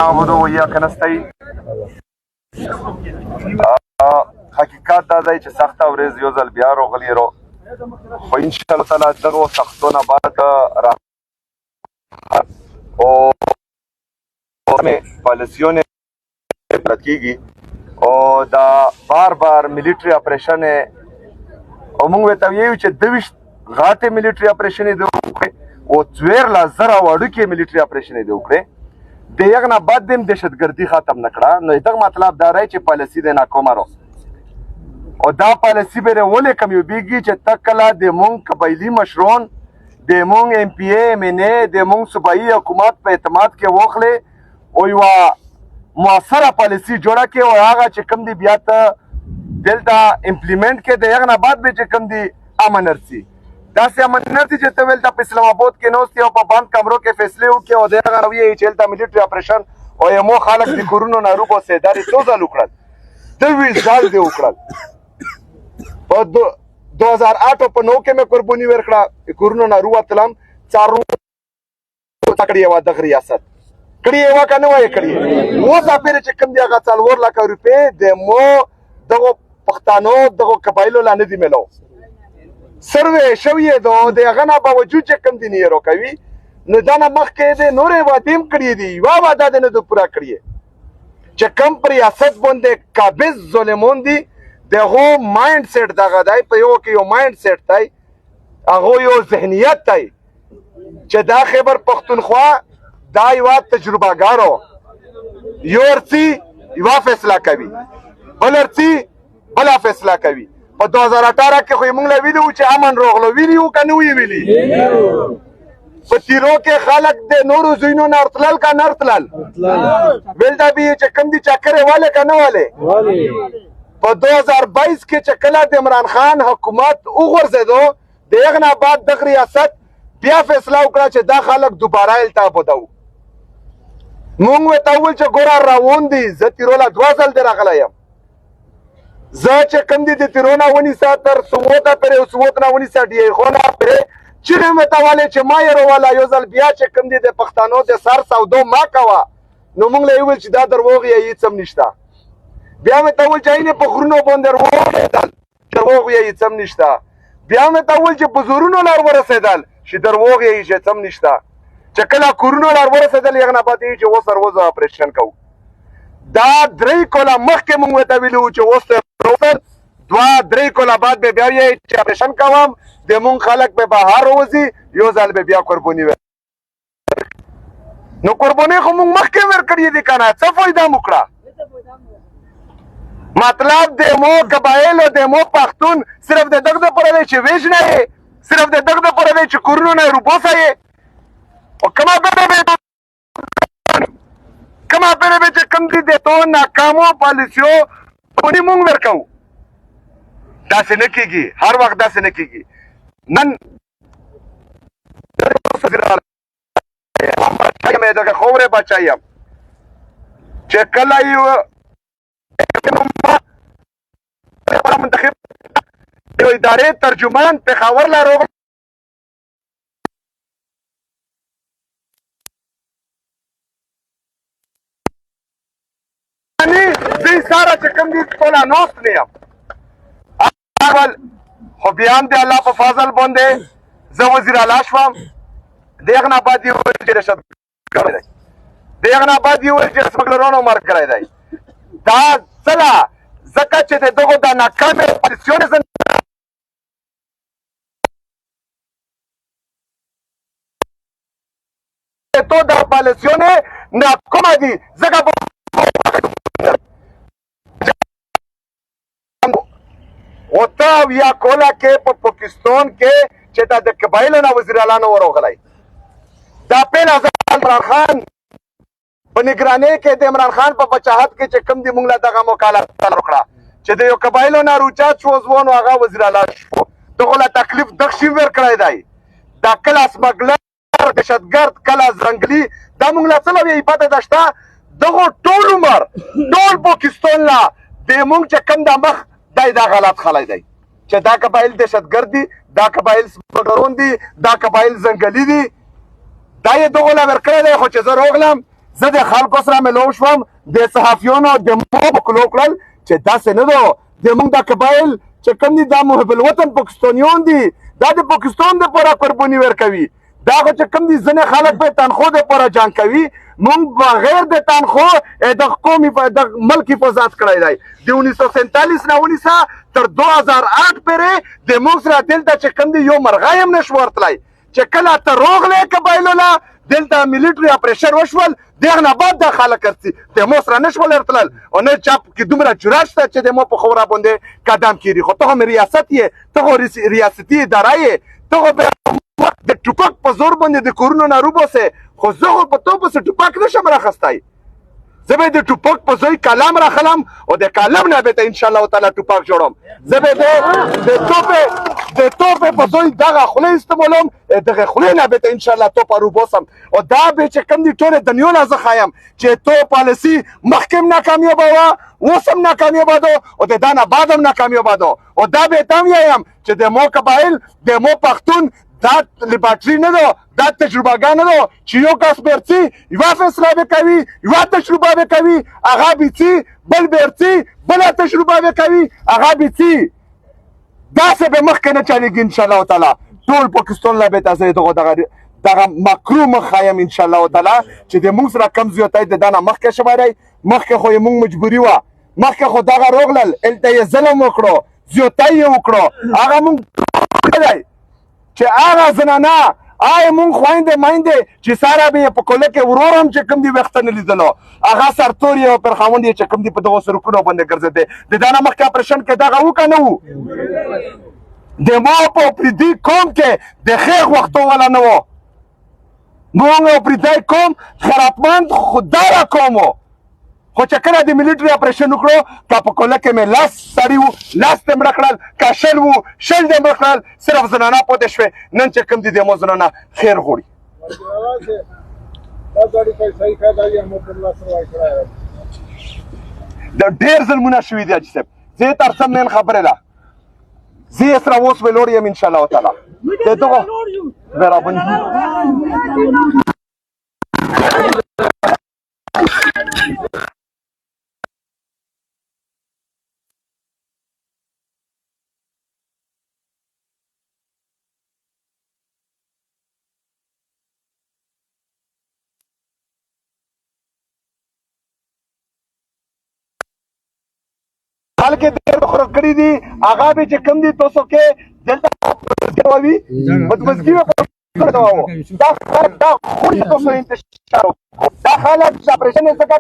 نعبدو و ایاک نستعین. حقیقت دا دی چې سخته ورځ یو ځل بیا راغلې رو، خو انشاءالله تعالی دغو سختونه بعد راحت او پالیسیونه پرد کیږي او دا بار بار ملیټري اپریشن او موږ ورته ویو چې 22 غاټې ملیټري اپریشن یې وکړې او 14,000 وړوکې ملیټري اپریشن یې وکړې. د یغ نه بعد د دهشتګردي ختم نه کړه. نو دغه مطلب دا دی چې پالیسي د ناکامه رو او دا پالیسي به ولې کمیوبیږي چې تکله د مونږ قبایلي مشرون د مونږ ایم پی ای ایم ان ای د مونږ صوبایي حکومت په اعتماد کې واخلې او یوه مؤثره پالیسي جوړه کړي او هغه چې کوم دی بیا ته دلته امپلیمنټ کړي. د هغه نه بعد به چې کوم دی امن ارسي داسې امن ارسي چې ته ویل ته په اسلام آباد کې نوستې او په بند کمرو کې فیصلې وکړي او د هغه رویې چې هلته ملیټري اپریشن او یمو خلک د کورونو ناروغ او سیداري څو ځل وکړل 23 ځل دې وکړل. په 2008 په 9 کې مې قرباني ورکړه کورونو ناروغ تلم څارو تکړه یو د ریاست کړي یو کنه وای کړي و صاحب چې کوم دی هغه 4 لک روپے د مو دغه پښتانو دغه قبایلو لاندې دی ملو سروې شوې د هغه نه باوجود چې کوم دی نه روکوي نو دا نه مخکې د نورې وادیم کړی دی وا واده نه د پورا کړی چې کم پر ریاست باندې قابض ظلمون دي دغه مایند سیټ دغه دی په یو کې یو مایند سیټ دی هغه یو ذهنیت دی چې دا خیبر پختونخوا دا یو تجربهګارو یو ارتي یو فیصله کوي بل ارتي بل فیصله کوي. په 2018 کې خو موږ ویلو چې امن روغلو ویلو کنه ویلي په تیرو کې خلک د نورو زینو نرتلل کا نرتلل ویل دا به چې کم دي چکرې والے کنه والے په 2022 کې چې کله د عمران خان حکومت وګرځیدو د هغه نه بعد د ریاست بیا فیصله وکړه چې دا خلک دوباره التهاب ودو. مونږ ته ویل چې ګوره روان دي زه تیروله 2 ځل دی راغلی یم زه چې کوم دي د تیرونه ونیسه تر سووته پرې او سووت نه ونیسه ډیخونه پرې چیرې مې ته ویلې چې ما یې روله یو ځل بیا چې کوم دي د پښتنو د سر سودو ما کوه نو مونږ له یې ویل چې دا دروغ یې هېڅ هم نشته. بیا مې ته ویل چې اینې په غرونو باندې دروغ یې هېڅ هم نشته. بیا مې ته ویل چې په زورونو لار ورسېدل چې دروغ یې هېڅ هم نشته. چې کله کورونو لار ورسېدل هغه نه بعد یې چې اوس روز اپریشن کوو. دا 3 کاله مخکې مونږ ورته ویلي وو چې اوس 2-3 کاله بعد به بیا یې چې اپریشن کوم د مونږ خلک به بهر وځي یو ځل به بیا قرباني نو قرباني خو مونږ مخکې ورکړې دي که نه څه فایده مو کړه. مطلب د مو قبایلو د مو پښتون صرف د دغه دپاره دی چې ویژنه یې صرف د دغه دپاره دی چې کورونو نه یې روبوسه یې او کومه بره به چې کوم دي د تو ناکامو پالیسیو قرباني مونږ ورکوو. داسې نه کېږي هر وخت داسې نه کېږي. نن دغه خورې بچی یم چې کله یو منتخب یو ادارې ترجمان پېښور لا روغ زه ساره چې کوم دي ټوله ناست نه یم خو بیا هم د الله په فضل باندې زه وزیر اعلی شوم. د هغه نه بعد یې وویل چې دهشتګرد دی د هغه نه بعد یې وویل چې سمګلرانو مرګری دی. دا څله ځکه چې د دغو د ناکامې پالیسیونې تو د پالیسیونې ناکامه دي ځکه اوته یا کولا کې په پاکستان کې چې دا د قبایلو نه وزیر اعلی نه ورغلی دا پهله ځل عمران خان په نگرانۍ کې د عمران خان په بچاحت کې چې کوم دي مونږ له دغه مکالمه وکړه چې د یو قبایلو نه روچات شو ځوان هغه وزیر اعلی شو دغه له تکلیف دغه شی ورکړی دی. دا کله سمګلر دهشتګرد کله زنګلي دا مونږ له څه لویه پته ده شته دغه ټول عمر ټول پاکستان له د مونږ چې کوم دا مخ دی دا غلط خلی دی چې دا قبایل دهشتګرد دي دا قبایل سمګلرون دي دا قبایل زنګلي دي دا یې دغه له ورکړی دی. خو چې زه راغلم زه د خلکو سره ملو شوم د صحافیانو د مو په کلو کړل چې داسې نه ده د موږ دا قبایل چې کوم دي دا محب الوطن پاکستانیان دي دا د پاکستان دپاره قرباني ورکوي دا خو چې کوم دي ځینې خلک په تنخوا دپاره جنګ کوي موږ بغیر د تنخوا د قومي د ملک حفاظت کړی دی د 1947 نه ونیسه تر 2008 پورې د موږ سره دلته چې کوم دي یو مرغۍ هم نشو ورتلی چې کله ته روغلی قبایلو له دلته ملیټري اپریشن وشول دغه نه بعد دا خلک د مو سره نشول ورتلل او نه چا کې دومره جرأت شته چې د مو په خوره باندې قدم کېږدي خو ته هم ریاست یې ته خو ریاستي اداره یې ته خو د ټوپک په زور باندې د کورونو نه روباسې خو زه خو په تو پسې ټوپک نشم راخستی زه به د ټوپک په ځای کلم راخلم او د کلم نه به ته انشاءالله تعالی ټوپک جوړم زه به د توپې په ځای دغه خولې استعمالوم دغه خولې نه به ته انشاءالله توپ روباسم او دا به چې کوم دي ټولې دنیا نه زه ښایم چې تو پالیسي مخکې هم ناکامیابه وه اوس هم ناکامیابه ده او د دا نه بعد هم ناکامیابه ده او دا به ته هم وایم چې د مو قبایل د مو پښتون دا لیبارټري نه ده دا تجربهګاه نه ده چې یو کس بیرڅي یوه فیصله به کوي یوه تجربه به کوي هغه بیڅي بل بیرڅي بله تجربه به کوي هغه بیڅي داسې به مخکې نه چلېږي انشاءالله تعالی ټول پاکستان له به ته زه دغه مکرو مخایم انشاءالله تعالی چې د موږ سره کم زیاتی د دا نه مخکې شوی دی مخکې خو یې موږ مجبوري وه مخکې خو دغه روغلل هلته یې ظلم وکړو زیاتی یې وکړو هغه موږ دی چې هغه زنانه هغه مونږ خویندې میندې چې ساره به یې په کوله کې ورور هم چې کوم دي ویښته نه لیدلو هغه سرتور یې او پرخاوند یې چې کوم دي په دغو سرکونو باندې ګرځېدی د دا نه مخکې اپریشن کې دغه و که نه و د ما په پردي قوم کې د خیغ وختو والا نه و مونږ او پردی قوم خیراتمند خودداره قوم و خو چې کله د ملیټري اپریشن وکړو که په کوله کې مې 10 سړي وو 10 دې مړه کړل که 10 وو 10 دې مړه کړل صرف زنانه پاتې شوې نن چې کوم دي د مو زنانه خیر غواړي د ډېر ظلمونه شوي دي حاجي صاحب زه یې تر څه مین خبرې ده زه یې سره اوس ویلوړ یم انشاءالله تعالی د دغو خلک ډېر خوره کړي دي هغه به چې کوم دي تاسو کې دلته وي بدمزګي به دا خلک دا خوش تاسو انتشار دا خلک چې اپریشن یې څنګه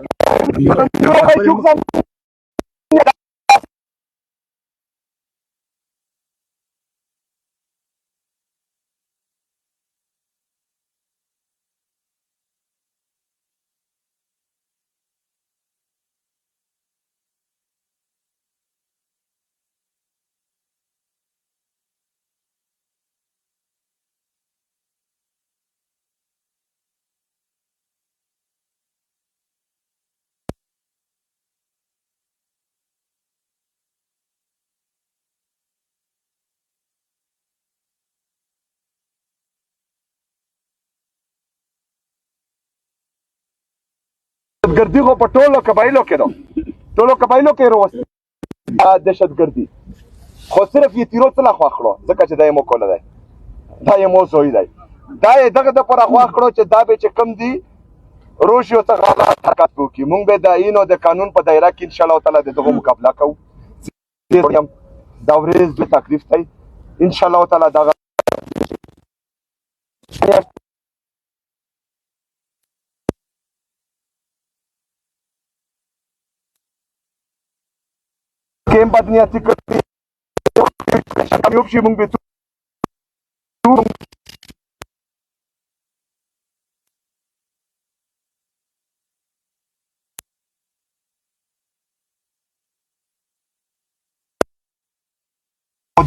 دهشتګردي خو په ټولو قبایلو کې ده ټولو قبایلو کې روسته دهشتګردي خو صرف یې تیرو څه له خوښ کړو ځکه چې دا یې مو کوله دی دا یې مو زوی دی دا یې دغه دپاره خوښ کړو چې دا به چې کوم دي روش یو څه غلط حرکت وکړي موږ به د آیین او د قانون په دایره کې انشاءالله تعالی د دغو مقابله کوو دا ورځ دوی تکلیف دی انشاءالله تعالی دغه کیم بدنیاتی کړي کامیاب شي موږ به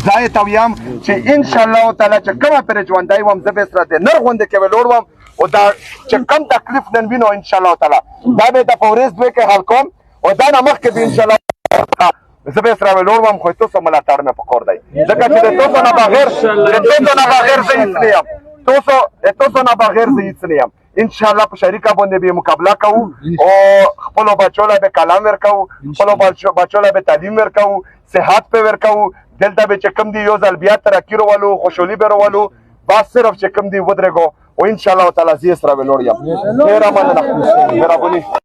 دا یې ته ویم چې انشاءالله تعالی چې کومه پرې ژوندی وم زه به سره د نر غوندې کې ویلوړ وم او دا چې کوم تکلیف نن وینو انشاءالله تعالی دا به د په ورځ دوی کې حل کوم او دا نه مخکې به انشاءالله زه به سره ویلوړ وم خو تاسو ملاتړ مې پکار دی ځکه چې د تاسو نه بغیر زه هیڅ نه یم تاسو نه بغیر زه هیڅ نه یم ان شاء الله په شریکه باندې به مقابله کوو او خپل بچو له کلام ورکو، خپل بچو له تعلیم ورکو، صحت په ورکو. دلته به چې کوم دی یو ځل بیا ترقی ورولو، خوشحالي به ورولو، بس صرف چې کوم دی ودرېږو او ان شاء الله تعالی زه سره به لوړ یم. ډېره مننه، مهرباني.